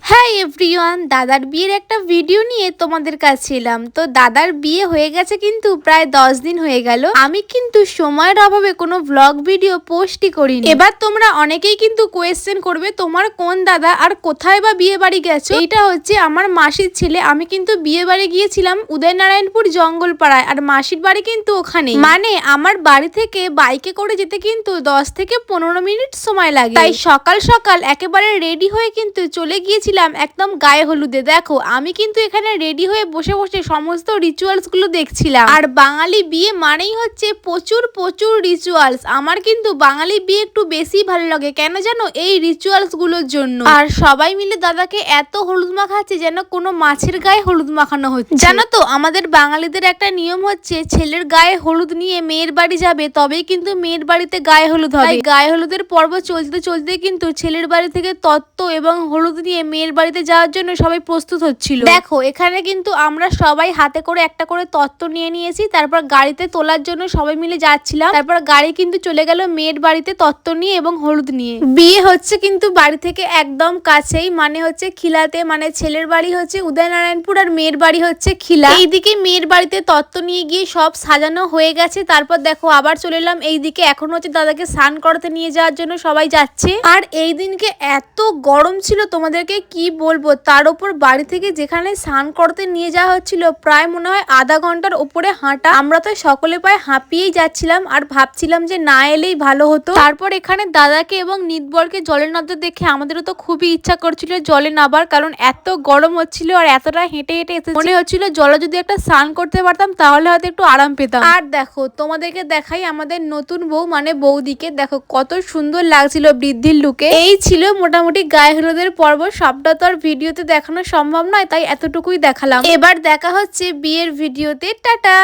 হ্যাঁ এভরিওয়ান, দাদার বিয়ের একটা ভিডিও নিয়ে তোমাদের কাছে এলাম। তো দাদার বিয়ে হয়ে গেছে কিন্তু প্রায় 10 দিন হয়ে গেল। আমি কিন্তু সময়ের অভাবে কোনো ব্লগ ভিডিও পোস্টই করিনি। এবার তোমরা অনেকেই কিন্তু কোয়েশ্চেন করবে তোমার কোন দাদা আর কোথায় বা বিয়ে বাড়ি গেছো। এইটা হচ্ছে আমার মাসির ছেলে। আমি কিন্তু বিয়ে বাড়ি গিয়েছিলাম উদয়নারায়ণপুর জঙ্গলপাড়ায়, আর মাসির বাড়ি কিন্তু ওখানে। মানে আমার বাড়ি থেকে বাইকে করে যেতে কিন্তু 10 থেকে 15 মিনিট সময় লাগে। তাই সকাল সকাল একেবারে রেডি হয়ে কিন্তু চলে গিয়েছিলাম একদম গায়ে হলুদে। দেখো আমি কিন্তু এখানে রেডি হয়ে বসে বসে সমস্ত রিচুয়ালস গুলো দেখছিলাম। আর বাঙালি বিয়ে মানেই হচ্ছে প্রচুর প্রচুর রিচুয়ালস। আমার কিন্তু বাঙালি বিয়ে একটু বেশি ভালো লাগে, কেন জানো? এই রিচুয়ালস গুলোর জন্য। আর সবাই মিলে দাদাকে এত হলুদ মাখাচ্ছে যেন কোনো মাছের গায়ে হলুদ মাখানো হচ্ছে। জানো তো আমাদের বাঙালিদের একটা নিয়ম হচ্ছে ছেলের গায়ে হলুদ নিয়ে মেয়ের বাড়ি যাবে, তবেই কিন্তু মেয়ের বাড়িতে গায়ে হলুদ হবে। গায়ে হলুদের পর্ব চলতে চলতে কিন্তু ছেলের বাড়ি থেকে তত্ত্ব এবং হলুদ নিয়ে মেয়ের বাড়িতে যাওয়ার জন্য সবাই প্রস্তুত হচ্ছিল। দেখো এখানে কিন্তু আমরা সবাই হাতে করে একটা করে তত্ত্ব নিয়ে নিয়েছি, তারপর গাড়িতে তোলার জন্য সবাই মিলে যাচ্ছিলাম। তারপর গাড়ি কিন্তু চলে গেল মেয়ের বাড়িতে তত্ত্ব নিয়ে এবং হলুদ নিয়ে। বিয়ে হচ্ছে কিন্তু বাড়ি থেকে একদম কাছেই, মানে হচ্ছে খিলাতে। মানে ছেলের বাড়ি হচ্ছে উদয়নারায়ণপুর আর মেয়ের বাড়ি হচ্ছে খিলা। এইদিকে মেয়ের বাড়িতে তত্ত্ব নিয়ে গিয়ে সব সাজানো হয়ে গেছে। তারপর দেখো আবার চলে এলাম এইদিকে। এখন হচ্ছে দাদাকে স্নান করাতে নিয়ে যাওয়ার জন্য সবাই যাচ্ছে। আর এই দিনকে এত গরম ছিল তোমাদেরকে কি বলবো। তার উপর বাড়ি থেকে যেখানে স্নান করতে নিয়ে যাওয়া হচ্ছিল প্রায় মনে হয় আধা ঘন্টার উপরে হাঁটা। আমরা তো সকলে প্রায় হাঁপিয়েই যাচ্ছিলাম আর ভাবছিলাম যে না এলেই ভালো হতো। তারপর এখানে দাদাকে এবং নিতবরকে জলে নামতে দেখে আমাদেরও তো খুবই ইচ্ছা করছিল জলে নাবার, কারণ এত গরম হচ্ছিল আর এতটা হেঁটে হেঁটে এসেছি। মনে হচ্ছিল জলে যদি একটা স্নান করতে পারতাম তাহলে হয়তো একটু আরাম পেতাম। আর দেখো তোমাদেরকে দেখাই আমাদের নতুন বউ মানে বৌদিকে। দেখো কত সুন্দর লাগছিল বৃদ্ধির লুকে। এই ছিল মোটামুটি গায়ে হলুদের পর্ব। সবটা তো আর ভিডিওতে দেখানো সম্ভব নয়, তাই এতটুকুই দেখালাম। এবার দেখা হচ্ছে বিয়ের ভিডিওতে। টাটা।